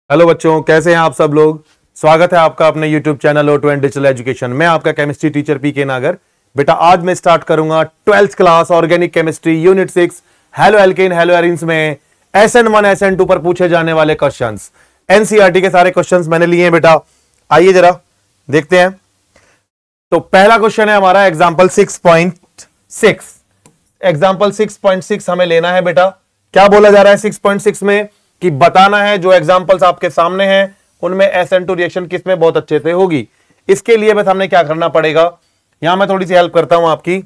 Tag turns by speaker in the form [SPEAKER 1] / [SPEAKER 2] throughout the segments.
[SPEAKER 1] Hello बच्चों, कैसे हैं आप सब लोग। स्वागत है आपका अपने YouTube channel O2 and digital education. मैं आपका केमिस्ट्री टीचर पीके नागर। बेटा आज मैं स्टार्ट करूंगा 12th class organic chemistry unit 6 halo alkane hello arenes में SN1 SN2 पर पूछे जाने वाले क्वेश्चंस। एनसीईआरटी के सारे क्वेश्चंस मैंने लिए हैं बेटा, आइए जरा देखते हैं। तो पहला क्वेश्चन है हमारा एग्जाम्पल 6.6। एग्जाम्पल 6.6 हमें लेना है बेटा। क्या बोला जा रहा है 6.6 में कि बताना है जो एग्जांपल्स आपके सामने हैं उनमें SN2 रिएक्शन किस में बहुत अच्छे से होगी। इसके लिए बस हमने क्या करना पड़ेगा, यहां मैं थोड़ी सी हेल्प करता हूं आपकी।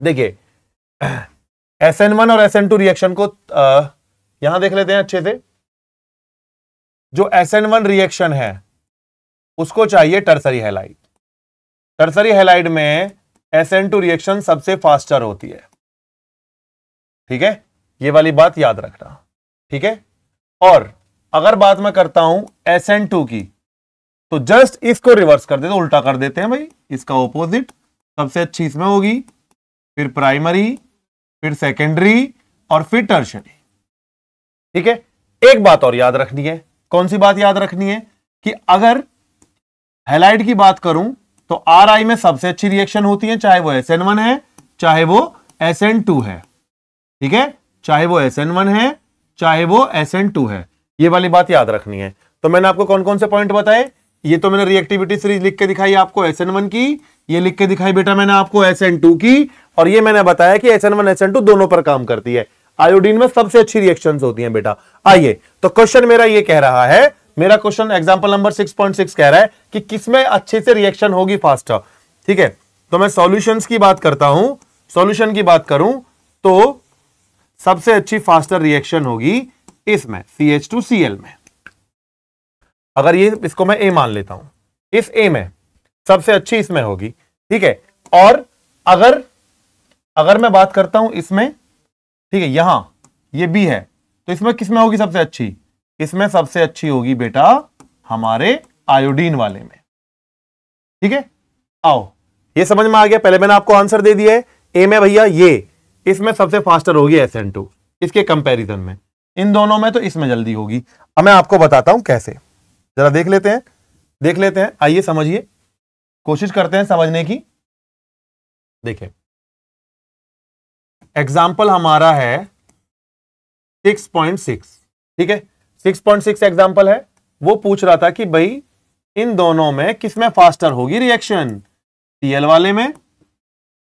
[SPEAKER 1] देखिए SN1 और SN2 रिएक्शन को यहां देख लेते हैं अच्छे से। जो SN1 रिएक्शन है उसको चाहिए टर्सरी हैलाइड। टर्सरी हैलाइड में SN2 रिएक्शन सबसे फास्टर होती है। ठीक है, ये वाली बात याद रखना। ठीक है, और अगर बात मैं करता हूं SN2 की तो जस्ट इसको रिवर्स कर देते, तो उल्टा कर देते हैं भाई। इसका ऑपोजिट सबसे अच्छी इसमें होगी, फिर प्राइमरी, फिर सेकेंडरी और फिर टर्शरी। ठीक है, एक बात और याद रखनी है। कौन सी बात याद रखनी है कि अगर हैलाइड की बात करूं तो RI में सबसे अच्छी रिएक्शन होती है, चाहे वो SN1 है चाहे वो SN2 है। ठीक है, चाहे वो SN1 है चाहे वो SN2 है, ये वाली बात याद रखनी है। तो मैंने आपको कौन कौन से पॉइंट बताए, ये तो मैंने रिएक्टिविटी सीरीज लिख के दिखाई आपको SN1 की, ये लिख के दिखाई बेटा मैंने आपको SN2 की, और ये मैंने बताया कि SN1 SN2 दोनों पर काम करती है। आयोडीन में सबसे अच्छी रिएक्शंस होती हैं बेटा। आइए, तो क्वेश्चन मेरा ये कह रहा है, मेरा क्वेश्चन एग्जांपल नंबर 6.6 कह रहा है कि किसमें अच्छे से रिएक्शन होगी फास्टर। ठीक है, तो मैं सॉल्यूशंस की बात करता हूं। सॉल्यूशन की बात करूं तो सबसे अच्छी फास्टर रिएक्शन होगी इसमें CH2Cl में। अगर ये इसको मैं A मान लेता हूं, इस A में सबसे अच्छी इसमें होगी। ठीक है, और अगर मैं बात करता हूं इसमें, ठीक है, यहां ये B है, तो इसमें किसमें होगी सबसे अच्छी? इसमें सबसे अच्छी होगी बेटा हमारे आयोडीन वाले में। ठीक है, आओ ये समझ में आ गया। पहले मैंने आपको आंसर दे दिया है A में भैया, ये इसमें सबसे फास्टर होगी SN2 इसके कंपैरिजन में। इन दोनों में तो इसमें जल्दी होगी। अब मैं आपको बताता हूं कैसे, जरा देख लेते हैं। आइए समझिए, कोशिश करते हैं समझने की। देखिए एग्जाम्पल हमारा है 6.6। ठीक है, 6.6 एग्जाम्पल है। वो पूछ रहा था कि भाई इन दोनों में किसमें फास्टर होगी रिएक्शन, Cl वाले में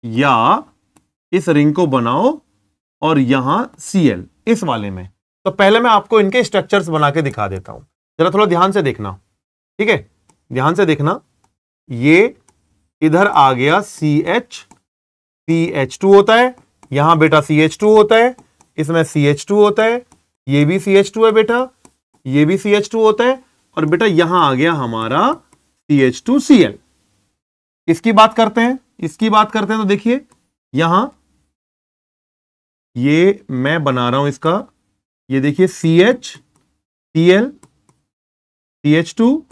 [SPEAKER 1] या इस रिंग को बनाओ और यहां Cl इस वाले में। तो पहले मैं आपको इनके स्ट्रक्चर्स बना के दिखा देता हूं, जरा थोड़ा ध्यान से देखना। ठीक है, ध्यान से देखना। ये इधर आ गया CH2 होता है, यहां बेटा CH2 होता है, इसमें CH2 होता है, ये भी CH2 है बेटा, ये भी CH2 होता है, और बेटा यहां आ गया हमारा CH2Cl। इसकी बात करते हैं तो देखिए यहां ये मैं बना रहा हूं इसका, ये देखिए CH, CL, CH2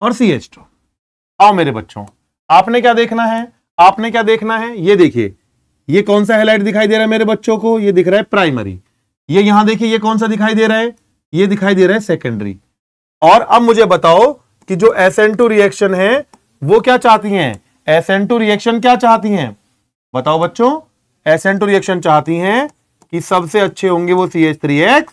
[SPEAKER 1] और CH2। आओ मेरे बच्चों, आपने क्या देखना है, ये देखिए ये कौन सा हैलाइड दिखाई दे रहा है मेरे बच्चों को, ये दिख रहा है प्राइमरी। ये यहां देखिए ये कौन सा दिखाई दे रहा है, ये दिखाई दे रहा है सेकेंडरी। और अब मुझे बताओ कि जो SN2 रिएक्शन है वो क्या चाहती हैं, SN2 रिएक्शन क्या चाहती हैं, बताओ बच्चों। SN2 रिएक्शन चाहती हैं कि सबसे अच्छे होंगे वो CH3X,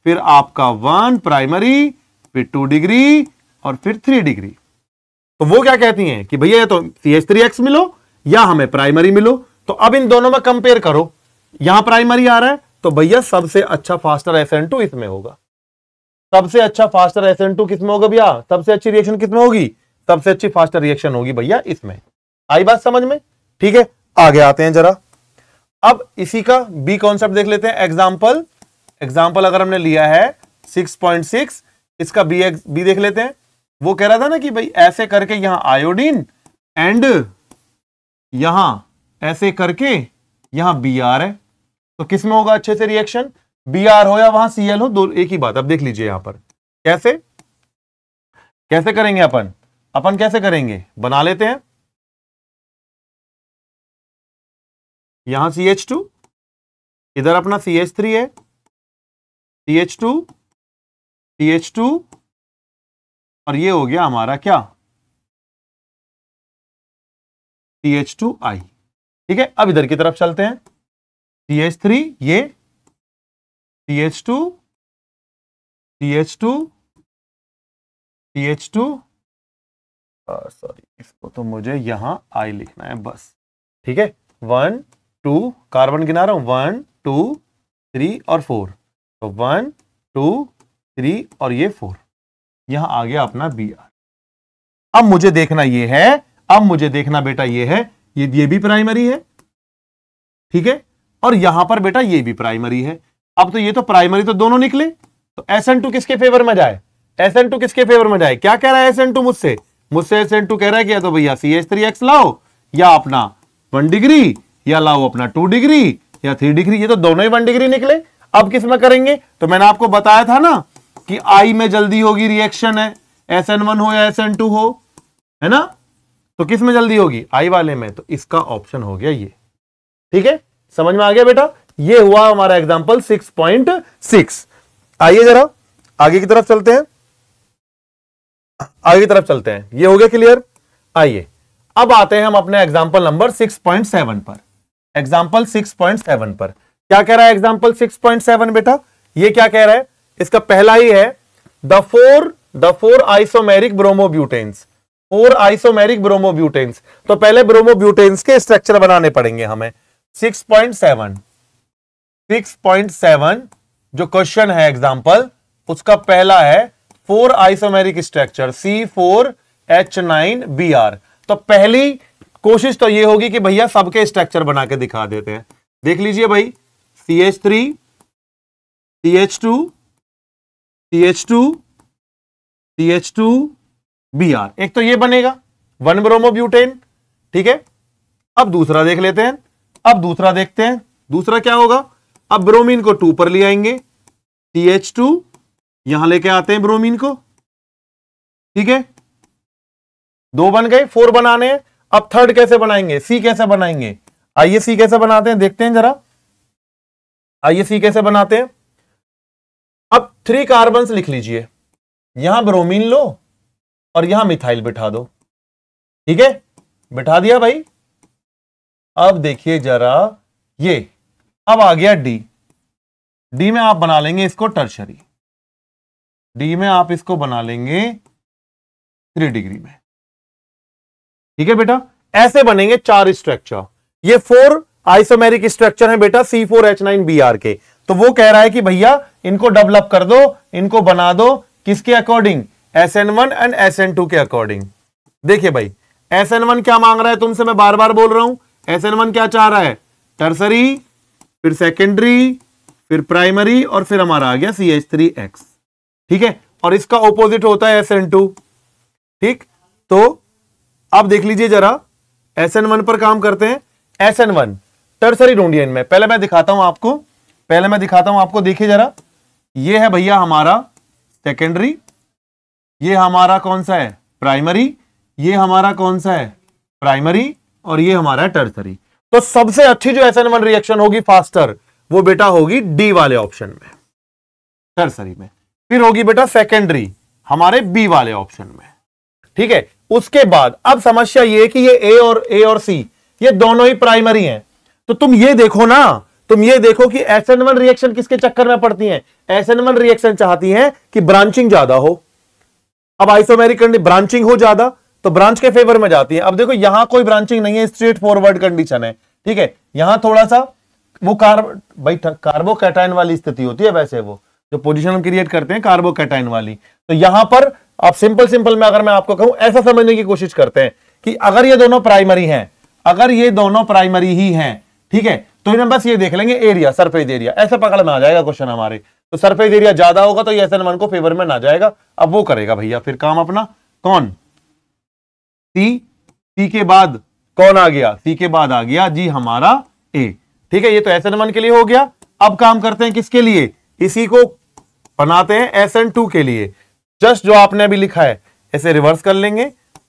[SPEAKER 1] फिर आपका 1 प्राइमरी, फिर 2 डिग्री और फिर 3 डिग्री। तो वो क्या कहती हैं कि भैया तो CH3X मिलो या हमें प्राइमरी मिलो। तो अब इन दोनों में कंपेयर करो, यहां प्राइमरी आ रहा है तो भैया सबसे अच्छा फास्टर SN2 इसमें होगा। सबसे अच्छा फास्टर SN2 किसमें होगा भैया, सबसे अच्छी रिएक्शन किसमें होगी, सबसे अच्छी फास्टर रिएक्शन होगी भैया इसमें। आई बात समझ में? ठीक है, आगे आते हैं जरा। अब इसी का बी कॉन्सेप्ट देख लेते हैं। एग्जाम्पल अगर हमने लिया है 6.6, इसका बी देख लेते हैं। वो कह रहा था ना कि भाई ऐसे करके यहां आयोडीन एंड यहां ऐसे करके यहां Br है, तो किसमें होगा अच्छे से रिएक्शन, Br हो या वहां Cl हो, दो एक ही बात। अब देख लीजिए यहां पर कैसे करेंगे अपन कैसे करेंगे, बना लेते हैं। यहां CH2 इधर अपना CH3 है, CH2, CH2 और ये हो गया हमारा क्या, CH2I। ठीक है, अब इधर की तरफ चलते हैं, CH3 ये, CH2, CH2, CH2, सॉरी इसको तो मुझे यहां I लिखना है बस। ठीक है, 1 2 कार्बन गिना रहा हूं, 1 2 3 और 4, तो 1 2 3 और ये 4, यहां आ गया अपना Br। अब मुझे देखना ये है, अब मुझे देखना बेटा ये है, ये भी प्राइमरी है, ठीक है, और यहां पर बेटा ये भी प्राइमरी है। अब तो ये तो प्राइमरी तो दोनों निकले, तो SN2 किसके फेवर में जाए, SN2 किसके फेवर में जाए, क्या कह रहा है SN2 मुझसे, SN2 कह रहा है कि या तो भैया CH3X लाओ, या अपना 1 डिग्री, या लाओ अपना 2 डिग्री या 3 डिग्री, ये तो दोनों ही 1 डिग्री निकले। अब किस में करेंगे, तो मैंने आपको बताया था ना कि I में जल्दी होगी रिएक्शन है, SN1 हो या SN2 हो, है ना, तो किस में जल्दी होगी, I वाले में, तो इसका ऑप्शन हो गया ये। ठीक है, समझ में आ गया बेटा, ये हुआ हमारा एग्जांपल 6.6। आइए जरा आगे की तरफ चलते हैं, आगे की तरफ चलते हैं, ये हो गया क्लियर। आइए अब आते हैं हम अपने एग्जांपल नंबर 6.7 पर। एग्जांपल 6.7 पर क्या कह रहा है एग्जांपल 6.7 बेटा, ये क्या कह रहा है, इसका पहला ही है द फोर आइसोमेरिक ब्रोमोब्यूटेन्स, 4 आइसोमेरिक ब्रोमोब्यूटेन्स। तो पहले ब्रोमोब्यूटेन्स के स्ट्रक्चर बनाने पड़ेंगे हमें। 6.7 जो क्वेश्चन है एग्जांपल, उसका पहला है 4 आइसोमेरिक स्ट्रक्चर C4H9Br। तो पहली कोशिश तो ये होगी कि भैया सबके स्ट्रक्चर बना के दिखा देते हैं। देख लीजिए भाई, CH3, CH2, CH2, CH2, Br, एक तो ये बनेगा 1 ब्रोमोब्यूटेन। ठीक है, अब दूसरा देख लेते हैं, अब दूसरा देखते हैं, दूसरा क्या होगा। अब ब्रोमीन को 2 पर ले आएंगे, CH2 यहां लेके आते हैं ब्रोमीन को, ठीक है, 2 बन गए, 4 बनाने हैं। अब थर्ड कैसे बनाएंगे, C कैसे बनाएंगे, आइए C कैसे बनाते हैं देखते हैं जरा, आइए C कैसे बनाते हैं। अब 3 कार्बन्स लिख लीजिए, यहां ब्रोमीन लो और यहां मिथाइल बिठा दो। ठीक है, बिठा दिया भाई। अब देखिए जरा ये, अब आ गया D में आप बना लेंगे इसको टर्शरी, D में आप इसको बना लेंगे 3 डिग्री में। ठीक है बेटा, ऐसे बनेंगे 4 स्ट्रक्चर। ये 4 आइसोमेरिक स्ट्रक्चर है बेटा C4H9Br के। तो वो कह रहा है कि भैया इनको डेवलप कर दो, इनको बना दो, किसके अकॉर्डिंग, SN1 एंड SN2 के अकॉर्डिंग। देखिए भाई, SN1 क्या मांग रहा है तुमसे, मैं बार बार बोल रहा हूं, SN1 क्या चाह रहा है, टर्सरी, फिर सेकेंडरी, फिर प्राइमरी, और फिर हमारा आ गया CH3X। ठीक है, और इसका ऑपोजिट होता है SN2। ठीक, तो अब देख लीजिए जरा, SN1 पर काम करते हैं। SN1 टर्सरी ढूंढिए इनमें, पहले मैं दिखाता हूं आपको, देखिए जरा, ये है भैया हमारा सेकेंडरी, ये हमारा कौन सा है प्राइमरी, ये हमारा कौन सा है प्राइमरी, और ये हमारा है टर्सरी। तो सबसे अच्छी जो SN1 रिएक्शन होगी फास्टर, वो बेटा होगी D वाले ऑप्शन में, टर्सरी में। फिर होगी बेटा सेकेंडरी हमारे B वाले ऑप्शन में। ठीक है, उसके बाद अब समस्या ये कि ये A और C ये दोनों ही प्राइमरी हैं। तो तुम ये देखो ना, तुम ये देखो कि SN1 रिएक्शन किसके चक्कर में पड़ती है, SN1 रिएक्शन चाहती है कि ब्रांचिंग ज्यादा हो। अब आइसोमेरिक ब्रांचिंग हो ज्यादा तो ब्रांच के फेवर में जाती है। अब देखो यहां कोई ब्रांचिंग नहीं है, स्ट्रेट फॉरवर्ड कंडीशन है। ठीक है, यहां थोड़ा सा वो कार्बोकैटायन वाली स्थिति होती है, वैसे वो जो पोजीशन हम क्रिएट करते हैं कार्बोकैटायन वाली। तो यहां पर आप सिंपल में अगर मैं आपको कहूं, ऐसा समझने की कोशिश करते हैं कि अगर ये दोनों प्राइमरी हैं, अगर ये दोनों प्राइमरी ही हैं, ठीक है, तो इन्हें बस ये देख लेंगे एरिया, सरफेस एरिया, ऐसा पकड़ में आ जाएगा क्वेश्चन हमारे। तो सरफेस एरिया ज्यादा होगा तो ये SN1 को फेवर में ना जाएगा। अब वो करेगा भैया फिर काम अपना, कौन, C के बाद कौन आ गया, C के बाद आ गया जी हमारा A। ठीक है, ये तो SN1 के लिए हो गया। अब काम करते हैं किसके लिए, इसी को बनाते हैं SN2 के लिए। जस्ट जो आपने अभी लिखा है ऐसे रिवर्स कर लेंगे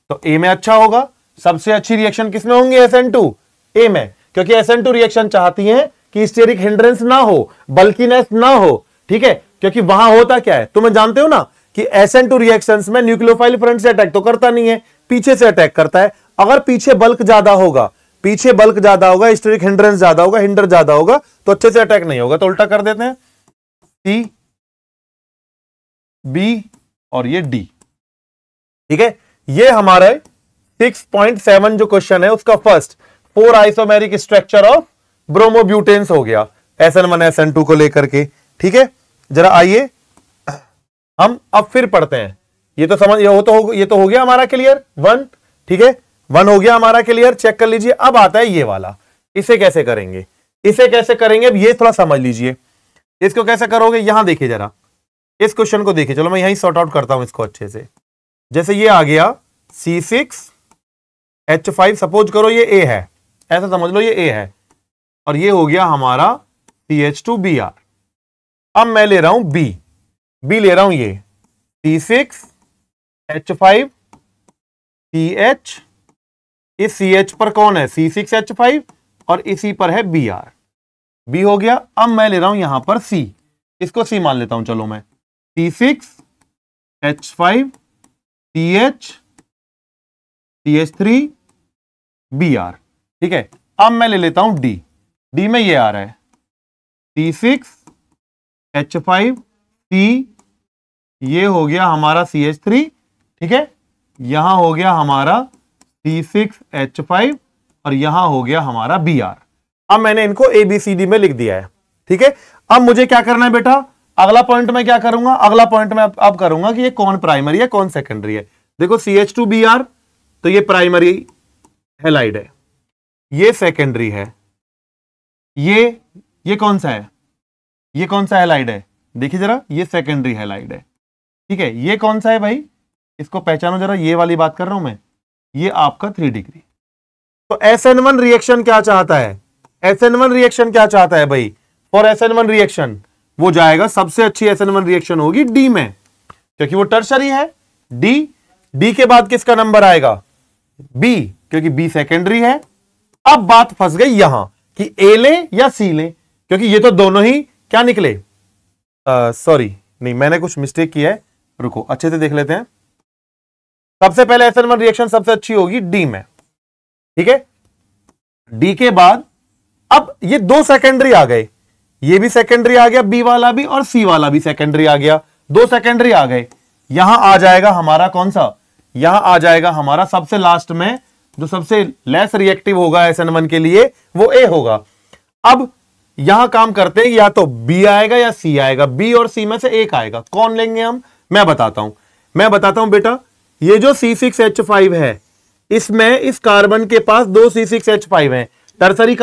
[SPEAKER 1] तो A में अच्छा होगा। सबसे अच्छी रिएक्शन किसमें होंगी, SN2, A में, क्योंकि SN2 रिएक्शन चाहती है कि स्टेरिक हिंड्रेंस ना हो, बल्कीनेस ना हो, ठीक है, क्योंकि वहां होता क्या है, तुम्हें जानते हो ना कि SN2 रिएक्शंस में न्यूक्लियोफाइल फ्रंट से अटैक तो करता नहीं है, पीछे से अटैक करता है। अगर पीछे बल्क ज्यादा होगा, पीछे बल्क ज्यादा होगा, स्टेरिक हिंड्रेंस ज्यादा होगा, हिंडर ज्यादा होगा, तो अच्छे से अटैक नहीं होगा, तो उल्टा कर देते हैं, C B और ये D, ठीक है। ये हमारे 6.7 जो क्वेश्चन है उसका फर्स्ट 4 आइसोमेरिक स्ट्रक्चर ऑफ ब्रोमोब्यूटेन्स हो गया SN1 SN2 को लेकर के, ठीक है। जरा आइए हम अब फिर पढ़ते हैं, ये तो समझ, ये तो हो गया हमारा क्लियर 1, ठीक है, 1 हो गया हमारा क्लियर, चेक कर लीजिए। अब आता है ये वाला, इसे कैसे करेंगे, इसे कैसे करेंगे, अब ये थोड़ा समझ लीजिए। इसको कैसे करोगे, यहां देखिए जरा, इस क्वेश्चन को देखिए, चलो मैं यहीं सॉर्ट आउट करता हूं इसको अच्छे से। जैसे ये आ गया C6H5, सपोज करो ये A है, ऐसा समझ लो ये A है, और ये हो गया हमारा CH2Br। अब मैं ले रहा हूं B ले रहा हूं ये C6H5 CH, इस CH पर कौन है C6H5 और इसी पर है Br, B हो गया। अब मैं ले रहा हूं यहां पर C, इसको C मान लेता हूं, चलो मैं C6H5 CH CH3 Br, ठीक है। अब मैं ले लेता हूं D में ये आ रहा है C6H5 C, ये हो गया हमारा CH3, ठीक है, यहां हो गया हमारा C6H5 और यहां हो गया हमारा Br। अब मैंने इनको ABCD में लिख दिया है, ठीक है। अब मुझे क्या करना है बेटा, अगला पॉइंट में क्या करूंगा, अगला पॉइंट में अब करूंगा कि ये कौन प्राइमरी है कौन सेकेंडरी है। देखो CH2Br तो ये प्राइमरी हैलाइड है, ये सेकेंडरी है, ये कौन सा है, ये कौन सा हैलाइड है, देखिए जरा, ये सेकेंडरी हैलाइड है, ठीक है। ये कौन सा है भाई, इसको पहचानो जरा, ये वाली बात कर रहा हूं मैं, ये आपका 3 डिग्री। तो SN1 रिएक्शन क्या चाहता है, SN1 रिएक्शन क्या चाहता है भाई, फॉर SN1 रिएक्शन वो जाएगा, सबसे अच्छी SN1 रिएक्शन होगी D में, क्योंकि वो टर्शरी है। D के बाद किसका नंबर आएगा, B, क्योंकि B सेकेंडरी है। अब बात फंस गई यहां कि A ले या C ले, क्योंकि ये तो दोनों ही क्या निकले, सॉरी नहीं, मैंने कुछ मिस्टेक किया है, रुको अच्छे से देख लेते हैं। सबसे पहले SN1 रिएक्शन सबसे अच्छी होगी D में, ठीक है। D के बाद अब ये 2 सेकेंडरी आ गए, ये भी सेकेंडरी आ गया, B वाला भी और C वाला भी सेकेंडरी आ गया, 2 सेकेंडरी आ गए। यहां आ जाएगा हमारा कौन सा, यहां आ जाएगा हमारा सबसे लास्ट में जो सबसे लेस रिएक्टिव होगा SN1 के लिए वो A होगा। अब यहां काम करते हैं, या तो B आएगा या C आएगा, B और C में से एक आएगा, कौन लेंगे हम, मैं बताता हूं बेटा। ये जो C6H5 है, इसमें इस कार्बन के पास 2 C6H5 हैं, टर्सरी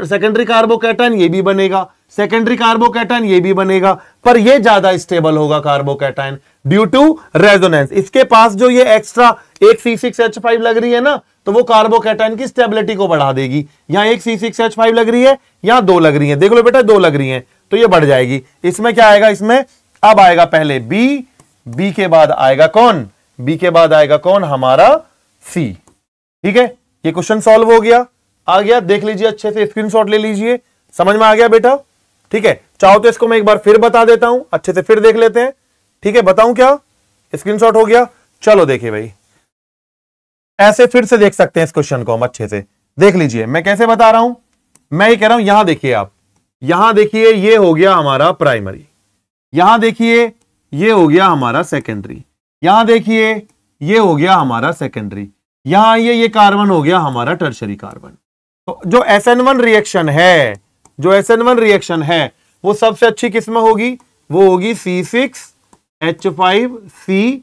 [SPEAKER 1] सेकेंडरी कार्बोकैटायन ये भी बनेगा, सेकेंडरी कार्बोकैटायन ये भी बनेगा, पर ये ज्यादा स्टेबल होगा कार्बोकैटायन ड्यू टू रेजोनेंस। इसके पास जो ये एक्स्ट्रा एक C6H5 लग रही है ना, तो वो कार्बोकैटायन की स्टेबिलिटी को बढ़ा देगी। यहां एक C6H5 लग रही है, यहां 2 लग रही है, देख लो बेटा 2 लग रही है, तो ये बढ़ जाएगी। इसमें क्या आएगा, इसमें अब आएगा पहले B के बाद आएगा कौन, B के बाद आएगा कौन, हमारा C, ठीक है। ये क्वेश्चन सॉल्व हो गया, आ गया, देख लीजिए अच्छे से, स्क्रीनशॉट ले लीजिए, समझ में आ गया बेटा, ठीक है। चाहो तो इसको मैं एक बार फिर बता देता हूं, अच्छे से फिर देख लेते हैं, ठीक है। बताऊं क्या, स्क्रीनशॉट हो गया, चलो देखिए भाई, ऐसे फिर से देख सकते हैं इस क्वेश्चन को हम, अच्छे से देख लीजिए मैं कैसे बता रहा हूं। मैं ये कह रहा हूं, यहां देखिए आप, यहां देखिए ये हो गया हमारा प्राइमरी, यहां देखिए ये हो गया हमारा सेकेंडरी, यहां देखिए ये हो गया हमारा सेकेंडरी, यहां ये कार्बन हो गया हमारा टर्शरी कार्बन। तो जो SN1 रिएक्शन है, जो SN1 रिएक्शन है वो सबसे अच्छी किस में होगी, वो होगी C6H5C,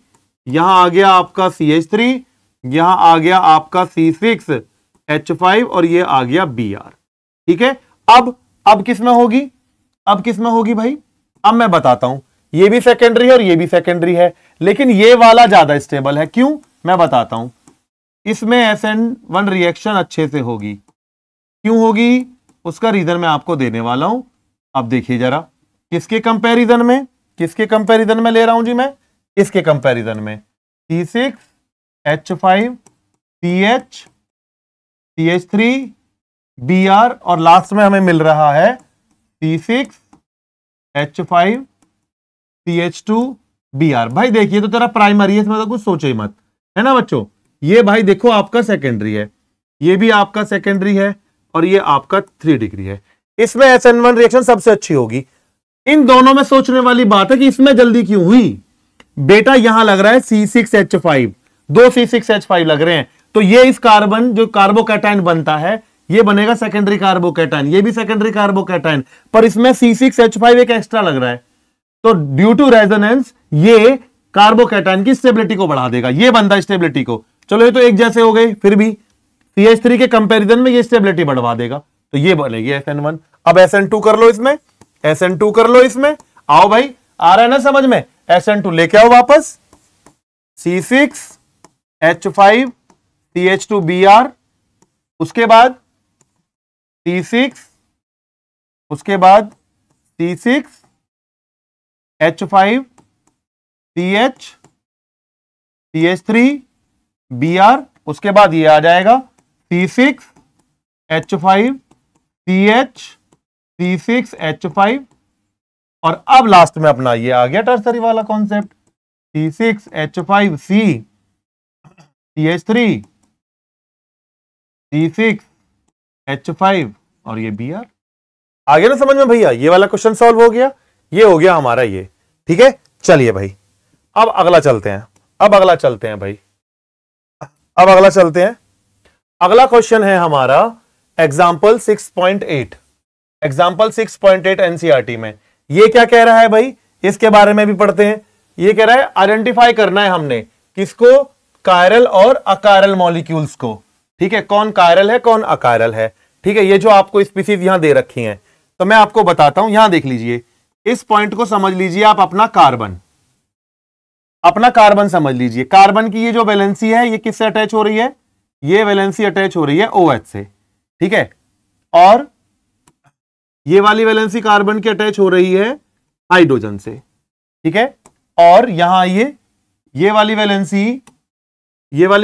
[SPEAKER 1] यहां आ गया आपका CH3, यहां आ गया आपका C6H5 और ये आ गया Br, ठीक है। अब किस में होगी, अब किस में होगी भाई, अब मैं बताता हूं, ये भी सेकेंडरी है और ये भी सेकेंडरी है, लेकिन ये वाला ज्यादा स्टेबल है, क्यों, मैं बताता हूं। इसमें SN1 रिएक्शन अच्छे से होगी, क्यों होगी, उसका रीजन मैं आपको देने वाला हूं। अब देखिए जरा, किसके कंपैरिजन में, किसके कंपैरिजन में ले रहा हूं जी मैं, इसके कंपैरिजन में, C6H5 CH CH3 Br और लास्ट में हमें मिल रहा है C6H5CH2Br। भाई देखिए तो तेरा प्राइमरी है, इसमें तो कुछ सोचो ही मत, है ना बच्चों। ये भाई देखो आपका सेकेंडरी है, ये भी आपका सेकेंडरी है, और ये आपका 3 डिग्री है। इसमें SN1 रिएक्शन सबसे अच्छी होगी। इन दोनों में सोचने वाली बात है कि इसमें जल्दी क्यों हुई बेटा। यहां लग रहा है C6H5, दो C6H5 लग रहे हैं, तो ये इस कार्बन जो कार्बोकैटायन बनता है ये बनेगा सेकेंडरी कार्बोकैटायन, ये भी सेकेंडरी कार्बोकैटायन, पर इसमें C6H5 एक एक्स्ट्रा लग रहा है, तो ड्यू टू रेजोनेंस ये कार्बोकैटायन की स्टेबिलिटी को बढ़ा देगा, ये बनता है स्टेबिलिटी को। चलो ये तो एक जैसे हो गए, फिर भी CH3 के कंपैरिजन में ये स्टेबिलिटी बढ़वा देगा, तो ये बनेगी SN1। अब SN2 कर लो इसमें, SN2 कर लो इसमें, आओ भाई, आ रहा है ना समझ में। SN2 लेके आओ वापस, C6H5CH2Br, उसके बाद C6, उसके बाद C6H5CH3Br, उसके बाद ये आ जाएगा C6H5CH, और अब लास्ट में अपना ये आ गया टर्सरी वाला कॉन्सेप्ट, C6H5CH3, C6H5 और ये Br। आ गया ना समझ में भैया, ये वाला क्वेश्चन सॉल्व हो गया, ये हो गया हमारा ये, ठीक है। चलिए भाई अब अगला चलते हैं, अब अगला चलते हैं भाई, अब अगला चलते हैं। अगला क्वेश्चन है हमारा एग्जाम्पल 6.8, एग्जाम्पल 6.8 एनसीईआरटी में। ये क्या कह रहा है भाई, इसके बारे में भी पढ़ते हैं। ये कह रहा है आइडेंटिफाई करना है हमने, किसको, कायरल और अकायरल मॉलिक्यूल्स को, ठीक है, कौन कायरल है कौन अकायरल है, ठीक है। ये जो आपको स्पीसीज यहां दे रखी हैं, तो मैं आपको बताता हूं, यहां देख लीजिए, इस पॉइंट को समझ लीजिए आप, अपना कार्बन, अपना कार्बन समझ लीजिए। कार्बन की ये जो वैलेंसी है ये किससे अटैच हो रही है, ये वैलेंसी अटैच हो रही है OH से, ठीक है, और ये वाली वैलेंसी कार्बन की अटैच हो रही है हाइड्रोजन से, ठीक है, और यहां ये वाली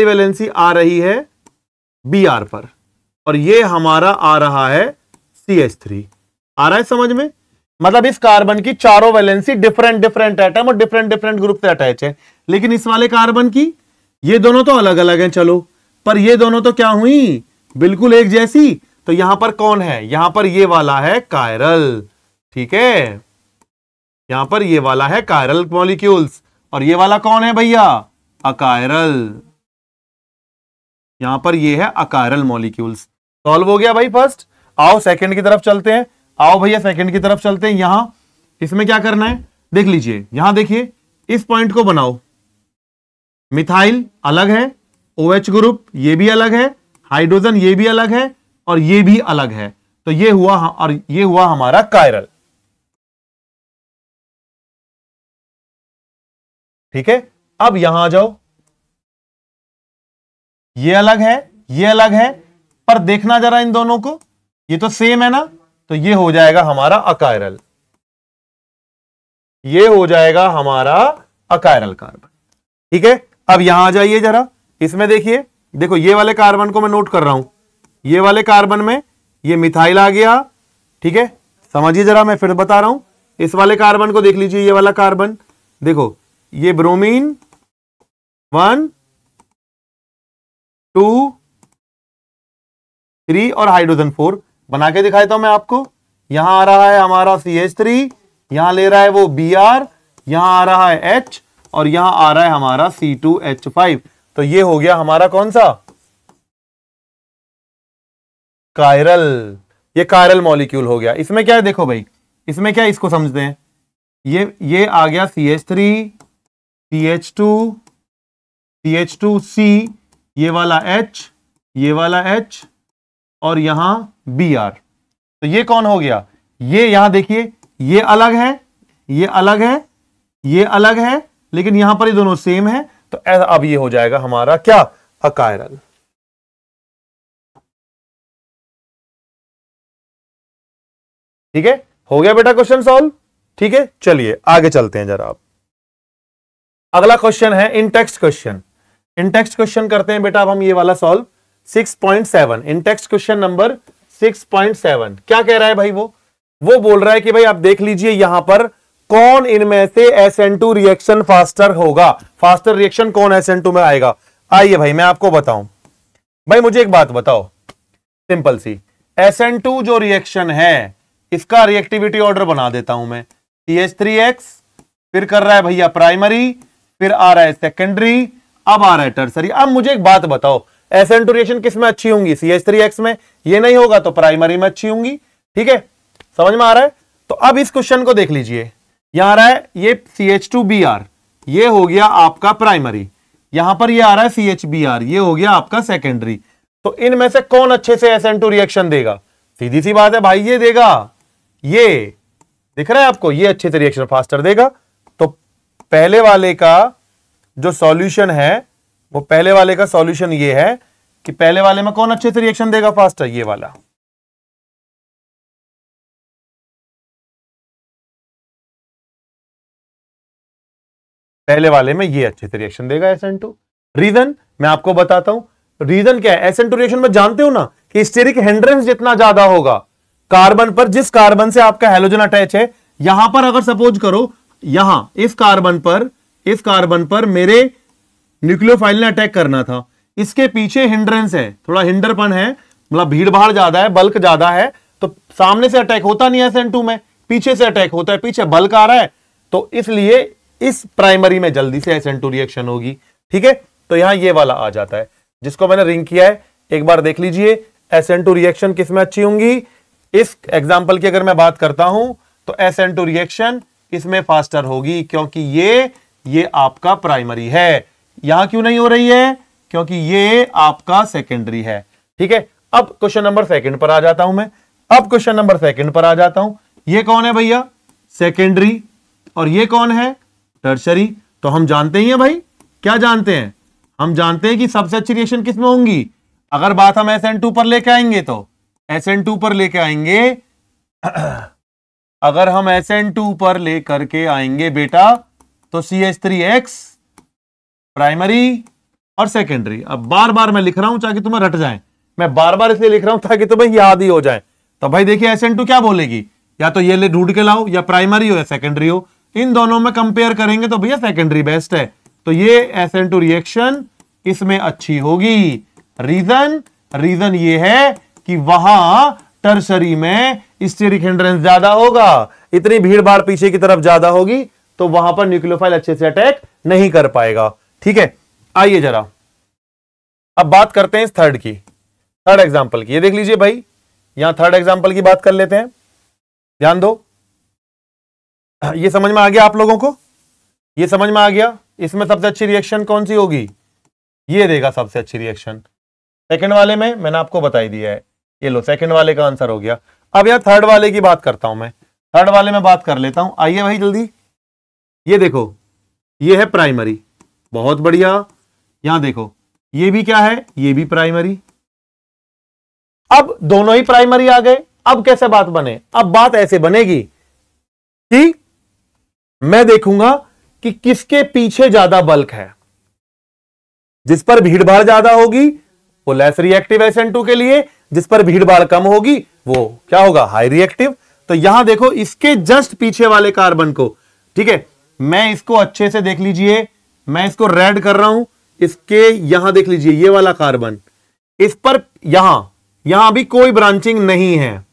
[SPEAKER 1] वैलेंसी आ रही है Br पर, और ये हमारा आ रहा है CH3, आ रहा है समझ में। मतलब इस कार्बन की चारों वैलेंसी डिफरेंट डिफरेंट एटम और डिफरेंट डिफरेंट ग्रुप से अटैच है, लेकिन इस वाले कार्बन की ये दोनों तो अलग अलग हैं, चलो, पर ये दोनों तो क्या हुई, बिल्कुल एक जैसी। तो यहां पर कौन है, यहां पर ये वाला है कायरल, ठीक है, यहां पर ये वाला है कायरल मॉलिक्यूल्स, और ये वाला कौन है भैया, अकायरल, यहां पर ये है अकायरल मॉलिक्यूल्स। सॉल्व हो गया भाई फर्स्ट। आओ सेकंड की तरफ चलते हैं, आओ भैया सेकंड की तरफ चलते हैं। यहां इसमें क्या करना है देख लीजिए, यहां देखिए, इस पॉइंट को बनाओ, मिथाइल अलग है, OH ग्रुप ये भी अलग है, हाइड्रोजन ये भी अलग है, और ये भी अलग है, तो ये हुआ, और ये हुआ हमारा कायरल, ठीक है। अब यहां आ जाओ, ये अलग है, ये अलग है, पर देखना जरा इन दोनों को, ये तो सेम है ना, तो ये हो जाएगा हमारा अकायरल, ये हो जाएगा हमारा अकायरल कार्बन, ठीक है। अब यहां आ जाइए जरा, इसमें देखिए, देखो ये वाले कार्बन को मैं नोट कर रहा हूं, ये वाले कार्बन में ये मिथाइल आ गया, ठीक है, समझिए जरा, मैं फिर बता रहा हूं। इस वाले कार्बन को देख लीजिए, ये वाला कार्बन देखो, ये ब्रोमीन 1 2 3 और हाइड्रोजन 4 बना के दिखाता हूं मैं आपको। यहां आ रहा है हमारा CH3, यहां ले रहा है वो Br, यहां आ रहा है H, और यहां आ रहा है हमारा C2H5, तो ये हो गया हमारा कौन सा, कायरल, ये कायरल मॉलिक्यूल हो गया। इसमें क्या है देखो भाई, इसमें क्या है इसको समझते हैं, ये आ गया CH3, CH2C, ये वाला H, ये वाला H, और यहां Br, तो ये कौन हो गया, ये यहां देखिए, ये अलग है, ये अलग है, ये अलग है, लेकिन यहां पर ये दोनों सेम है, तो अब ये हो जाएगा हमारा क्या, अकायरल, ठीक है। हो गया बेटा क्वेश्चन सॉल्व, ठीक है। चलिए आगे चलते हैं जरा। आप अगला क्वेश्चन है इन टेक्स्ट क्वेश्चन, इन टेक्स्ट क्वेश्चन करते हैं बेटा अब हम ये वाला सॉल्व 6.7, इन टेक्स्ट क्वेश्चन नंबर 6.7। क्या कह रहा है भाई वो, वो बोल रहा है कि भाई आप देख लीजिए यहां पर कौन इनमें से SN2 रिएक्शन फास्टर होगा, फास्टर रिएक्शन कौन SN2 में आएगा। आइए भाई मैं आपको बताऊं। भाई मुझे एक बात बताओ सिंपल सी, SN2 जो रिएक्शन है इसका रिएक्टिविटी ऑर्डर बना देता हूं मैं। CH3X, फिर कर रहा है भैया प्राइमरी, फिर आ रहा है सेकेंडरी, अब आ रहा है टर्सरी। अब मुझे एक बात बताओ, SN2 रिएक्शन किस में अच्छी होंगी? CH3X में। ये नहीं होगा तो प्राइमरी में अच्छी होंगी। ठीक है, समझ में आ रहा है? तो अब इस क्वेश्चन को देख लीजिए, यहां आ रहा है ये CH2Br, ये हो गया आपका प्राइमरी, यहां पर ये आ रहा है CHBr, ये हो गया आपका सेकेंडरी। तो इनमें से कौन अच्छे से SN2 रिएक्शन देगा? सीधी सी बात है भाई, ये देगा। ये दिख रहा है आपको, ये अच्छे से रिएक्शन फास्टर देगा। तो पहले वाले का जो सॉल्यूशन है, वो पहले वाले का सॉल्यूशन ये है कि पहले वाले में कौन अच्छे से रिएक्शन देगा फास्टर? ये वाला। पहले वाले में ये अच्छे से रिएक्शन देगा SN2। रीजन मैं आपको बताता हूं। रीजन क्या है? SN2 रिएक्शन में जानते हो ना कि स्टेरिक हिंड्रेंस जितना ज्यादा होगा कार्बन पर, जिस कार्बन से आपका हैलोजन अटैच है, यहां पर अगर सपोज करो यहां इस कार्बन पर मेरे न्यूक्लियोफाइल ने अटैक करना था, इसके पीछे हिंड्रेंस है, थोड़ा हिंडरपन है, मतलब भीड़ भाड़ ज्यादा है, बल्क ज्यादा है, तो सामने से अटैक होता नहीं है SN2 में, पीछे से अटैक होता है, पीछे बल्क आ रहा है, तो इसलिए इस प्राइमरी में जल्दी से SN2 रिएक्शन होगी। ठीक है, तो यहां ये वाला आ जाता है जिसको मैंने रिंग किया है। एक बार देख लीजिए SN2 रिएक्शन किस में अच्छी होंगी। इस एग्जांपल की अगर मैं बात करता हूं तो SN2 रिएक्शन इसमें फास्टर होगी, क्योंकि ये आपका प्राइमरी है। यहां क्यों नहीं हो रही है? क्योंकि ये आपका सेकेंडरी है। ठीक है, अब क्वेश्चन नंबर सेकंड पर आ जाता हूं मैं। ये कौन है भैया? सेकेंडरी। और ये कौन है? टर्शरी। तो हम जानते ही हैं भाई, क्या जानते हैं? हम जानते हैं कि सबसे अच्छी रिएक्शन किसमें होंगी। अगर बात हम SN2 पर लेके आएंगे तो SN2 पर लेके आएंगे अगर हम SN2 पर लेकर के आएंगे बेटा तो CH3X प्राइमरी और सेकेंडरी। अब बार बार मैं लिख रहा हूं ताकि तुम्हें रट जाए, मैं बार बार इसलिए लिख रहा हूं ताकि तुम्हें याद ही हो जाए। तो भाई देखिए SN2 क्या बोलेगी, या तो ये ढूंढ के लाओ, या प्राइमरी हो या सेकेंडरी हो। इन दोनों में कंपेयर करेंगे तो भैया सेकेंडरी बेस्ट है, तो ये SN2 रिएक्शन इसमें अच्छी होगी। रीजन ये है कि वहां टर्शरी में स्टेरिक हिंड्रेंस ज्यादा होगा, इतनी भीड़ भाड़ पीछे की तरफ ज्यादा होगी, तो वहां पर न्यूक्लियोफाइल अच्छे से अटैक नहीं कर पाएगा। ठीक है, आइए जरा अब बात करते हैं इस थर्ड एग्जांपल की। ये देख लीजिए भाई, यहां थर्ड एग्जांपल की बात कर लेते हैं। ध्यान दो, ये समझ में आ गया आप लोगों को? ये समझ में आ गया इसमें सबसे अच्छी रिएक्शन कौन सी होगी? ये देगा सबसे अच्छी रिएक्शन। सेकंड वाले में मैंने आपको बता ही दिया है, ये लो सेकंड वाले का आंसर हो गया। अब यहां थर्ड वाले की बात करता हूं मैं, थर्ड वाले में बात कर लेता हूं। आइए भाई जल्दी, ये देखो ये है प्राइमरी, बहुत बढ़िया। यहां देखो ये भी क्या है? ये भी प्राइमरी। अब दोनों ही प्राइमरी आ गए, अब कैसे बात बने? अब बात ऐसे बनेगी कि मैं देखूंगा कि किसके पीछे ज्यादा बल्क है। जिस पर भीड़ भाड़ ज्यादा होगी वो लेस रिएक्टिव SN2 के लिए, जिस पर भीड़ भाड़ कम होगी वो क्या होगा? High reactive. तो यहां देखो इसके जस्ट पीछे वाले कार्बन को, ठीक है, मैं इसको अच्छे से देख लीजिए, मैं इसको रेड कर रहा हूं, इसके यहां देख लीजिए ये वाला कार्बन, इस पर यहां भी कोई ब्रांचिंग नहीं है।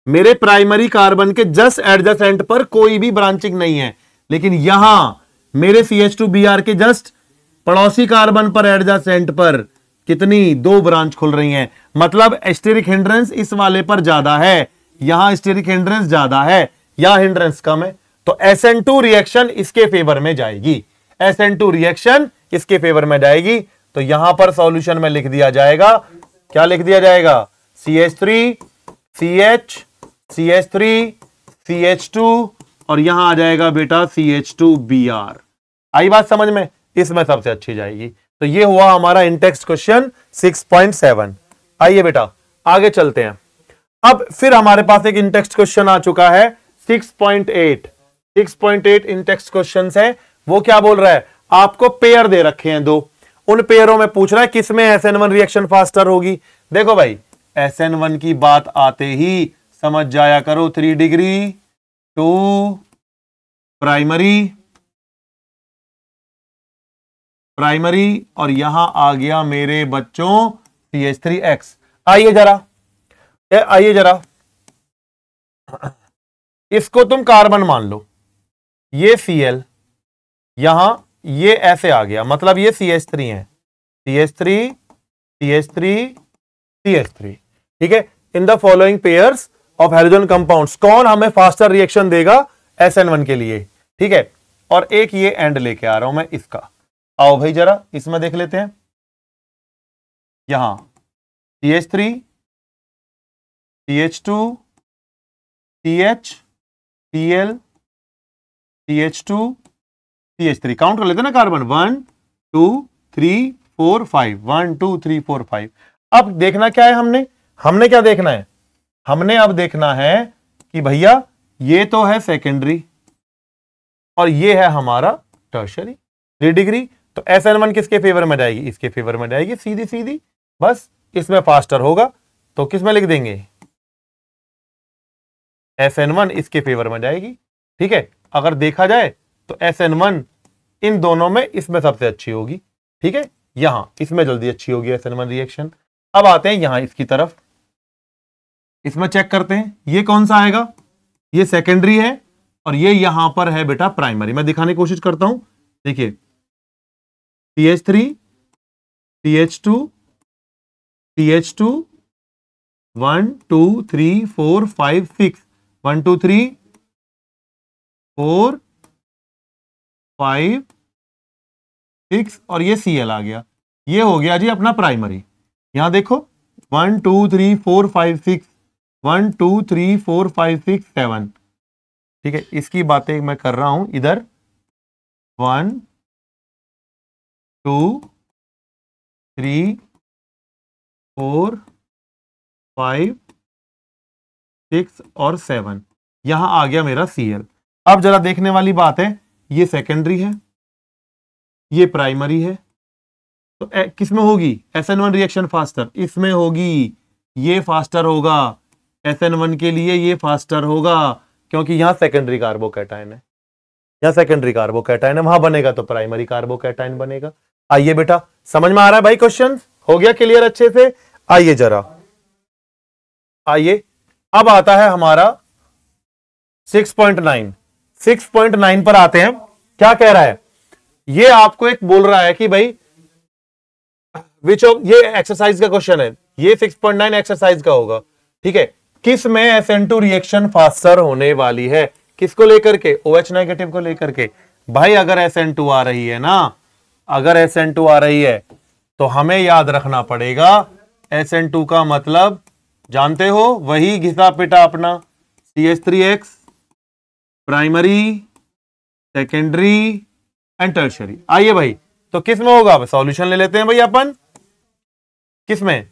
[SPEAKER 1] मेरे प्राइमरी कार्बन के जस्ट एडजेसेंट पर कोई भी ब्रांचिंग नहीं है, लेकिन यहां मेरे CH2Br के जस्ट पड़ोसी कार्बन पर एडजेसेंट पर कितनी? 2 ब्रांच खुल रही हैं। मतलब स्टेरिक हिंड्रेंस इस वाले पर ज्यादा है, यहां स्टेरिक हिंड्रेंस ज्यादा है, यहां हिंड्रेंस कम है, तो SN2 रिएक्शन इसके फेवर में जाएगी। SN2 रिएक्शन इसके फेवर में जाएगी। तो यहां पर सॉल्यूशन में लिख दिया जाएगा, क्या लिख दिया जाएगा? CH3 CH CH3 CH2 और यहां आ जाएगा बेटा CH2Br। आई बात समझ में? इसमें सबसे अच्छी जाएगी। तो ये हुआ हमारा इंटेक्स्ट क्वेश्चन 6.7। आइए बेटा आगे चलते हैं। अब फिर हमारे पास एक इंटेक्स्ट क्वेश्चन आ चुका है 6.8। 6.8 इंटेक्स्ट क्वेश्चन है। वो क्या बोल रहा है? आपको पेयर दे रखे हैं 2, उन पेयरों में पूछ रहा है किसमें SN1 रिएक्शन फास्टर होगी। देखो भाई SN1 की बात आते ही समझ जाया करो, 3 डिग्री 2 प्राइमरी और यहां आ गया मेरे बच्चों CH3X। आइए जरा इसको तुम कार्बन मान लो, ये Cl, यहां ये ऐसे आ गया, मतलब ये CH3 है, CH3 ठीक है। In the following pairs of halogen compounds कौन हमें फास्टर रिएक्शन देगा SN1 के लिए, ठीक है। और एक ये एंड लेके आ रहा हूं मैं इसका, आओ भाई जरा इसमें देख लेते हैं। यहां CH3 CH2 CH Cl CH2 CH3 count कर लेते हैं ना कार्बन, 1 2 3 4 5, 1 2 3 4 5। अब देखना क्या है, हमने क्या देखना है, हमने अब देखना है कि भैया ये तो है सेकेंडरी और ये है हमारा टर्शियरी, 3 डिग्री। तो SN1 किसके फेवर में जाएगी, इसके फेवर में जाएगी, सीधी सीधी, बस इसमें फास्टर होगा तो किसमें लिख देंगे, SN1 इसके फेवर में जाएगी, ठीक है। अगर देखा जाए तो SN1 इन दोनों में इसमें सबसे अच्छी होगी, ठीक है, यहां इसमें जल्दी अच्छी होगी SN1 रिएक्शन। अब आते हैं यहां इसकी तरफ, इसमें चेक करते हैं ये कौन सा आएगा, ये सेकेंडरी है और ये यहां पर है बेटा प्राइमरी। मैं दिखाने की कोशिश करता हूं, देखिए CH3 CH2 CH2 1 2 3 4 5 6, 1 2 3 4 5 6 और ये Cl आ गया, ये हो गया जी अपना प्राइमरी। यहां देखो 1 2 3 4 5 6, 1 2 3 4 5 6 7, ठीक है। इसकी बातें मैं कर रहा हूं इधर, 1 2 3 4 5 6 और 7, यहां आ गया मेरा Cl। अब जरा देखने वाली बात है, ये सेकेंडरी है ये प्राइमरी है, तो किसमें होगी SN1 रिएक्शन फास्टर, इसमें होगी, ये फास्टर होगा SN1 के लिए, ये फास्टर होगा क्योंकि यहां सेकेंडरी कार्बोकैटायन है, यहां सेकेंडरी कार्बोकैटायन है, वहां बनेगा तो प्राइमरी कार्बोकैटायन बनेगा। आइए बेटा समझ में आ रहा है भाई, क्वेश्चन हो गया क्लियर अच्छे से। आइए जरा, आइए अब आता है हमारा 6.9 पर आते हैं। क्या कह रहा है, ये आपको एक बोल रहा है कि भाई विच ऑफ, ये एक्सरसाइज का क्वेश्चन है, ये 6.9 एक्सरसाइज का होगा, ठीक है। किस में SN2 रिएक्शन फास्टर होने वाली है, किसको लेकर के, OH नेगेटिव को लेकर के। भाई अगर SN2 आ रही है ना, अगर SN2 आ रही है तो हमें याद रखना पड़ेगा SN2 का मतलब जानते हो, वही घिसा पिटा अपना CH3X, primary secondary and tertiary. आइए भाई तो किस में होगा, सॉल्यूशन ले लेते हैं भाई अपन, किस में,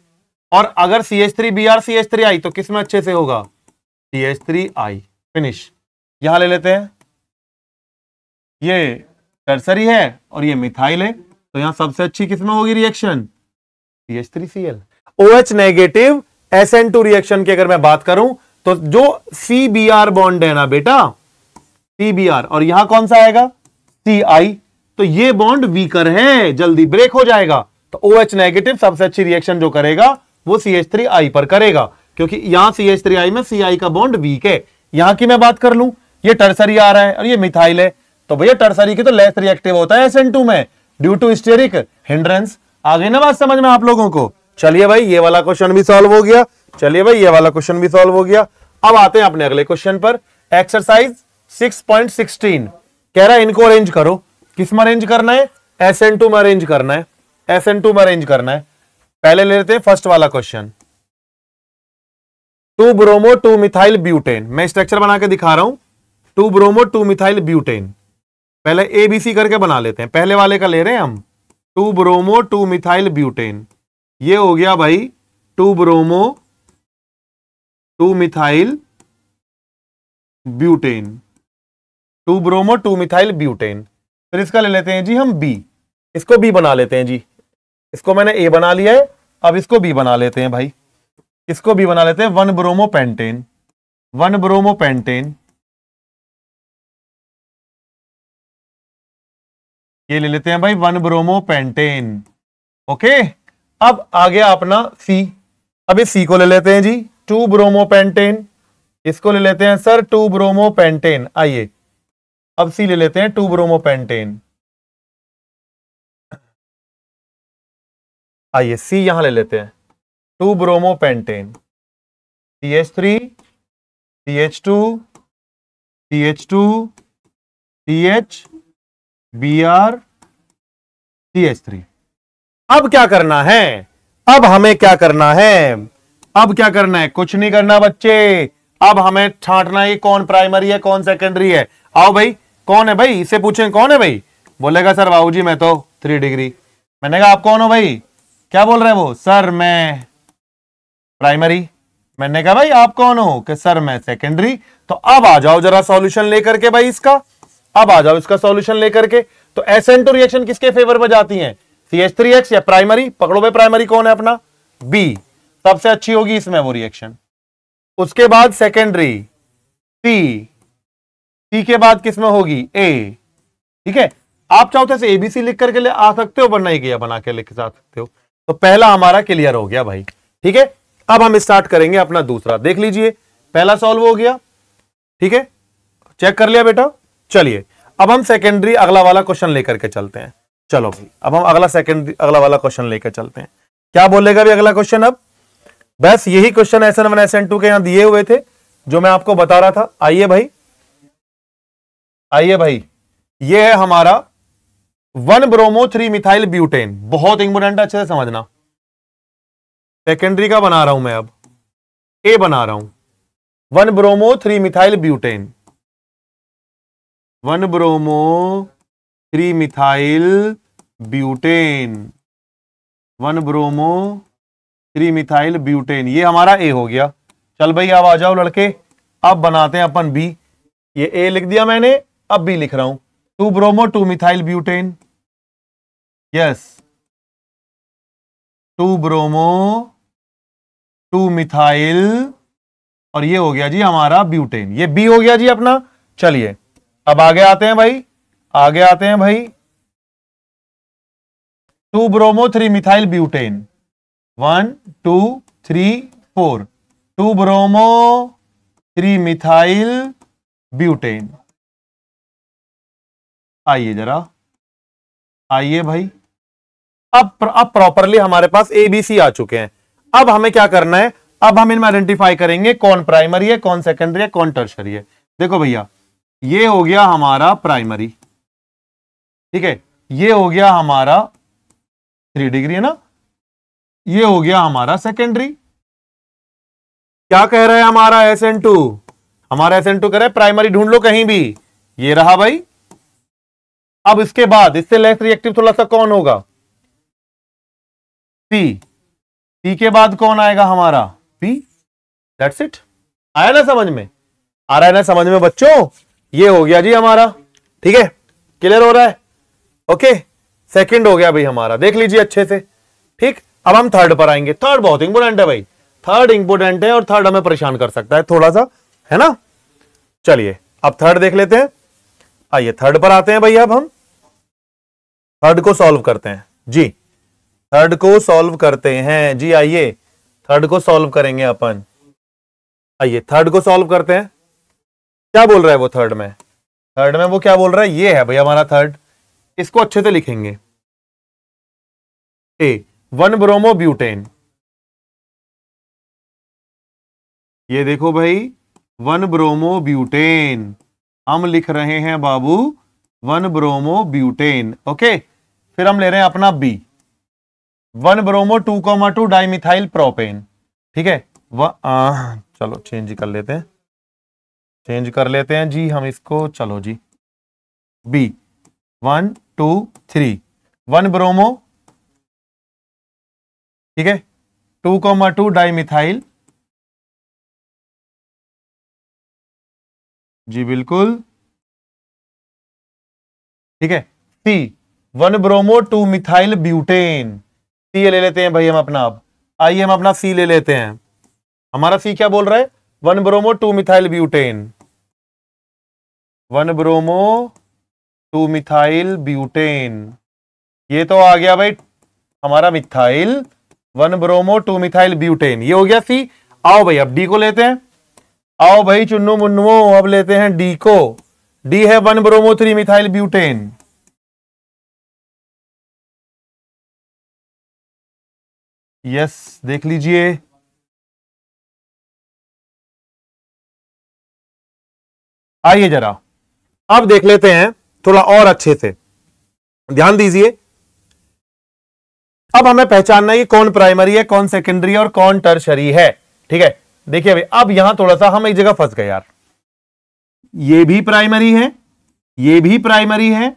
[SPEAKER 1] और अगर CH3Br CH3I तो किस में अच्छे से होगा, CH3I, फिनिश। यहां ले लेते हैं, ये टर्सरी है और ये मिथाइल है, तो यहां सबसे अच्छी किस में होगी reaction, CH3Cl। OH negative SN2 reaction की अगर मैं बात करूं तो जो CBr बॉन्ड है ना बेटा, CBr, और यहां कौन सा आएगा CI, तो ये बॉन्ड वीकर है, जल्दी ब्रेक हो जाएगा। तो OH नेगेटिव सबसे अच्छी रिएक्शन जो करेगा वो CH3I पर करेगा, क्योंकि यहां CH3I में CI का बॉन्ड वीक है। यहां की मैं बात कर लूं, ये टर्सरी आ रहा है और ये मिथाइल है, तो भैया टर्सरी की तो लेस रिएक्टिव होता है SN2 में ड्यू टू स्टेरिक हिंड्रेंस। आ गई ना बात समझ में आप लोगों को। चलिए भाई ये वाला क्वेश्चन भी सॉल्व हो गया, चलिए भाई ये वाला क्वेश्चन भी सॉल्व हो गया। अब आते हैं अपने अगले क्वेश्चन पर, एक्सरसाइज 6.16 कह रहा है इनको अरेंज करो। किस में अरेंज करना है, SN2 में अरेंज करना है, SN2 में अरेंज करना है। पहले ले लेते हैं फर्स्ट वाला क्वेश्चन, 2 ब्रोमो 2 मिथाइल ब्यूटेन। मैं स्ट्रक्चर बना के दिखा रहा हूं, 2 ब्रोमो 2 मिथाइल ब्यूटेन। पहले ABC करके बना लेते हैं, पहले वाले का ले रहे हैं हम, 2 ब्रोमो 2 मिथाइल ब्यूटेन। ये हो गया भाई 2 bromo 2 methyl butane, 2 bromo 2 methyl butane. फिर इसका ले लेते हैं जी हम B, इसको B बना लेते हैं जी, इसको मैंने A बना लिया है, अब इसको B बना लेते हैं भाई, इसको B बना लेते हैं 1 ब्रोमो पेंटेन। 1 ब्रोमो पेंटेन, ये ले लेते हैं भाई 1 ब्रोमो पेंटेन। ओके, अब आ गया अपना सी। अब इस सी को ले लेते हैं जी 2 ब्रोमो पेंटेन, इसको ले लेते हैं सर 2 ब्रोमो पेंटेन। आइए अब सी ले लेते हैं 2 ब्रोमो पेंटेन। आइए सी यहां ले लेते हैं 2 bromo pentane, CH3 CH2 CH2 CH Br CH3। अब क्या करना है, अब हमें क्या करना है, अब क्या करना है, कुछ नहीं करना बच्चे। अब हमें छांटना है कौन प्राइमरी है कौन सेकेंडरी है। आओ भाई, कौन है भाई, इससे पूछें कौन है भाई, बोलेगा सर बाबूजी मैं तो 3 डिग्री। मैंने कहा आप कौन हो भाई, क्या बोल रहे हैं वो, सर मैं प्राइमरी। मैंने कहा भाई आप कौन हो, कि सर मैं सेकेंडरी। तो अब आ जाओ जरा सॉल्यूशन लेकर के भाई इसका, अब आ जाओ इसका सॉल्यूशन लेकर के। तो SN2 रिएक्शन किसके फेवर में जाती है, CH3X या प्राइमरी। पकड़ो भाई प्राइमरी कौन है अपना, B, सबसे अच्छी होगी इसमें वो रिएक्शन। उसके बाद सेकेंडरी C के बाद किसमें होगी A। ठीक है, आप चाहो तो ABC लिख करके ले आ सकते हो, वरना किया बना के लिख सकते हो। तो पहला हमारा क्लियर हो गया भाई। ठीक है, अब हम स्टार्ट करेंगे अपना दूसरा। देख लीजिए पहला सॉल्व हो गया, ठीक है, चेक कर लिया बेटा। चलिए अब हम सेकेंडरी अगला वाला क्वेश्चन लेकर के चलते हैं। चलो भाई अब हम अगला वाला क्वेश्चन लेकर चलते हैं। क्या बोलेगा भी अगला क्वेश्चन, अब बस यही क्वेश्चन SN1 SN2 के यहां दिए हुए थे जो मैं आपको बता रहा था। आइए भाई, आइए भाई, ये है हमारा 1 ब्रोमो 3 मिथाइल ब्यूटेन। बहुत इंपोर्टेंट है, अच्छे से समझना। सेकेंडरी का बना रहा हूं मैं, अब ए बना रहा हूं 1 bromo 3 methyl butane, 1 bromo 3 methyl butane, 1 bromo 3 methyl butane, ये हमारा ए हो गया। चल भाई अब आ जाओ लड़के, अब बनाते हैं अपन बी। ये ए लिख दिया मैंने, अब बी लिख रहा हूं 2 bromo 2 methyl butane, yes 2 bromo 2 methyl, और ये हो गया जी हमारा ब्यूटेन, ये बी हो गया जी अपना। चलिए अब आगे आते हैं भाई, आगे आते हैं भाई 2 bromo 3 methyl butane, 1 2 3 4, 2 bromo 3 methyl butane. आइए जरा, आइए भाई, अब प्रॉपरली हमारे पास ABC आ चुके हैं। अब हमें क्या करना है, अब हम इनमें आइडेंटिफाई करेंगे कौन प्राइमरी है कौन सेकेंडरी है कौन टर्शरी है। देखो भैया ये हो गया हमारा प्राइमरी, ठीक है, ये हो गया हमारा 3 डिग्री है ना, ये हो गया हमारा सेकेंडरी। क्या कह रहा है हमारा SN2, हमारा SN2 कह रहा है प्राइमरी ढूंढ लो कहीं भी, ये रहा भाई। अब इसके बाद इससे लेस रिएक्टिव थोड़ा सा कौन होगा, सी के बाद कौन आएगा हमारा P। That's it. आया ना समझ में, आ रहा है ना समझ में बच्चों, ये हो गया जी हमारा। ठीक है, क्लियर हो रहा है, ओके। सेकंड हो गया भाई हमारा, देख लीजिए अच्छे से। ठीक, अब हम थर्ड पर आएंगे। थर्ड बहुत इंपोर्टेंट है भाई, थर्ड इंपोर्टेंट है और थर्ड हमें परेशान कर सकता है थोड़ा सा, है ना। चलिए अब थर्ड देख लेते हैं। आइए थर्ड पर आते हैं भैया, अब हम थर्ड को सॉल्व करते हैं जी, थर्ड को सॉल्व करते हैं जी। आइए थर्ड को सॉल्व करेंगे अपन, आइए थर्ड को सॉल्व करते हैं। क्या बोल रहा है वो थर्ड में, थर्ड में वो क्या बोल रहा है, ये है भैया हमारा थर्ड। इसको अच्छे से लिखेंगे, ए 1 ब्रोमो ब्यूटेन, ये देखो भाई 1 ब्रोमो ब्यूटेन, हम लिख रहे हैं बाबू 1 ब्रोमो ब्यूटेन, ओके। फिर हम ले रहे हैं अपना बी 1 ब्रोमो 2,2 डाइमिथाइल प्रोपेन, ठीक है। चलो चेंज कर लेते हैं, चेंज कर लेते हैं जी हम इसको, चलो जी बी 1 2 3 1 ब्रोमो, ठीक है, 2,2 डाइमिथाइल, जी बिल्कुल, ठीक है। सी 1 ब्रोमो 2 मिथाइल ब्यूटेन, सी ले लेते हैं भाई हम अपना। अब आइए हम अपना सी ले लेते हैं। हमारा सी क्या बोल रहा है, 1 bromo 2 methyl butane, 1 bromo 2 methyl butane. ये तो आ गया भाई हमारा मिथाइल 1 ब्रोमो 2 मिथाइल ब्यूटेन, ये हो गया सी। आओ भाई अब डी को लेते हैं। आओ भाई चुन्नू मुन्नुओ, अब लेते हैं डी को। डी है 1 ब्रोमो 3 मिथाइल ब्यूटेन। यस, देख लीजिए। आइए जरा अब देख लेते हैं थोड़ा और अच्छे से, ध्यान दीजिए। अब हमें पहचानना है कि कौन प्राइमरी है, कौन सेकेंडरी है और कौन टर्शरी है। ठीक है, देखिए भाई अब यहां थोड़ा सा हम एक जगह फंस गए यार। ये भी प्राइमरी है, ये भी प्राइमरी है,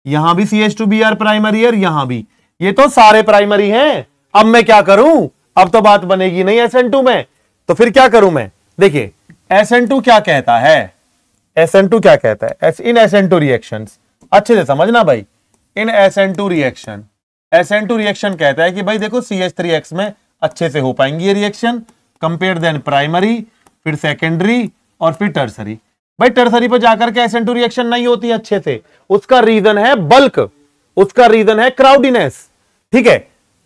[SPEAKER 1] यहां भी CH2Br प्राइमरी है और यहां भी, ये तो सारे प्राइमरी हैं। अब मैं क्या करूं, अब तो बात बनेगी नहीं SN2 में, तो फिर क्या करूं मैं। देखिए SN2 क्या कहता है, SN2 क्या कहता है, इन SN2 रिएक्शंस, अच्छे से समझना भाई। इन SN2 रिएक्शन, SN2 रिएक्शन कहता है कि भाई देखो CH3X में अच्छे से हो पाएंगी ये रिएक्शन, कंपेयर देन प्राइमरी, फिर सेकेंडरी और फिर टर्सरी। भाई टर्सरी पर जाकर के SN2 रिएक्शन नहीं होती अच्छे से, उसका रीजन है बल्क, उसका रीजन है क्राउडीनेस। ठीक है,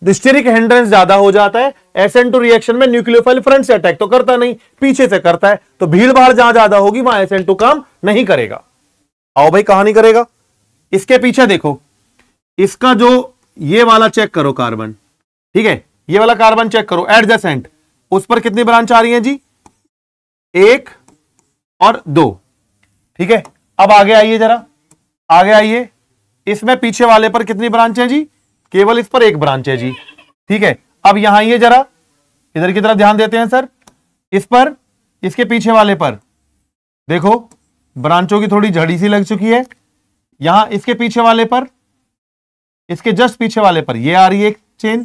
[SPEAKER 1] स्टेरिक हिंड्रेंस ज्यादा हो जाता है। SN2 रिएक्शन में न्यूक्लियोफाइल फ्रंट से अटैक तो करता नहीं, पीछे से करता है, तो भीड़ भाड़ जहां ज्यादा होगी वहां SN2 काम नहीं करेगा। आओ भाई कहां नहीं करेगा, इसके पीछे देखो, इसका जो ये वाला चेक करो कार्बन, ठीक है, ये वाला कार्बन चेक करो एडजेसेंट, उस पर कितनी ब्रांच आ रही है जी, 1 और 2। ठीक है, अब आगे आइए जरा, आगे आइए, इसमें पीछे वाले पर कितनी ब्रांच है जी, केवल इस पर 1 ब्रांच है जी। ठीक है, अब यहां आइए जरा, इधर की तरफ ध्यान देते हैं सर, इस पर, इसके पीछे वाले पर देखो ब्रांचों की थोड़ी झड़ी सी लग चुकी है, यहां इसके पीछे वाले पर, इसके जस्ट पीछे वाले पर ये आ रही है एक चेन।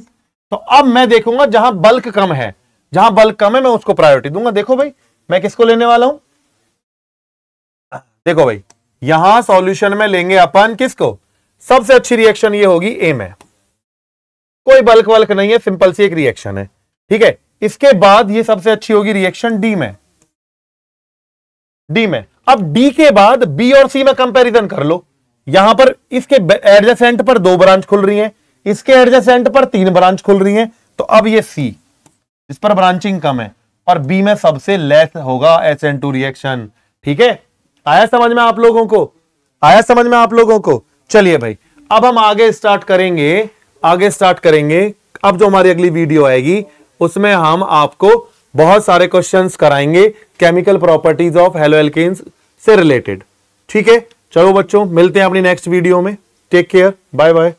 [SPEAKER 1] तो अब मैं देखूंगा जहां बल्क कम है, जहां बल्क कम है मैं उसको प्रायोरिटी दूंगा। देखो भाई मैं किसको लेने वाला हूं, देखो भाई यहां सॉल्यूशन में लेंगे अपन किसको, सबसे अच्छी रिएक्शन ये होगी ए में, कोई बल्क वल्क नहीं है, सिंपल सी एक रिएक्शन है। ठीक है, इसके बाद ये सबसे अच्छी होगी रिएक्शन डी में, डी में। अब डी के बाद बी और सी में कंपैरिजन कर लो, यहां पर इसके एडजेसेंट पर 2 ब्रांच खुल रही हैं, इसके एडजेसेंट पर 3 ब्रांच खुल रही हैं, तो अब ये सी, इस पर ब्रांचिंग कम है, और बी में सबसे लेस होगा SN2 रिएक्शन। ठीक है, आया समझ में आप लोगों को, आया समझ में आप लोगों को। चलिए भाई अब हम आगे स्टार्ट करेंगे, आगे स्टार्ट करेंगे। अब जो हमारी अगली वीडियो आएगी उसमें हम आपको बहुत सारे क्वेश्चंस कराएंगे chemical properties of haloalkanes से रिलेटेड। ठीक है, चलो बच्चों मिलते हैं अपनी नेक्स्ट वीडियो में, टेक केयर, बाय बाय।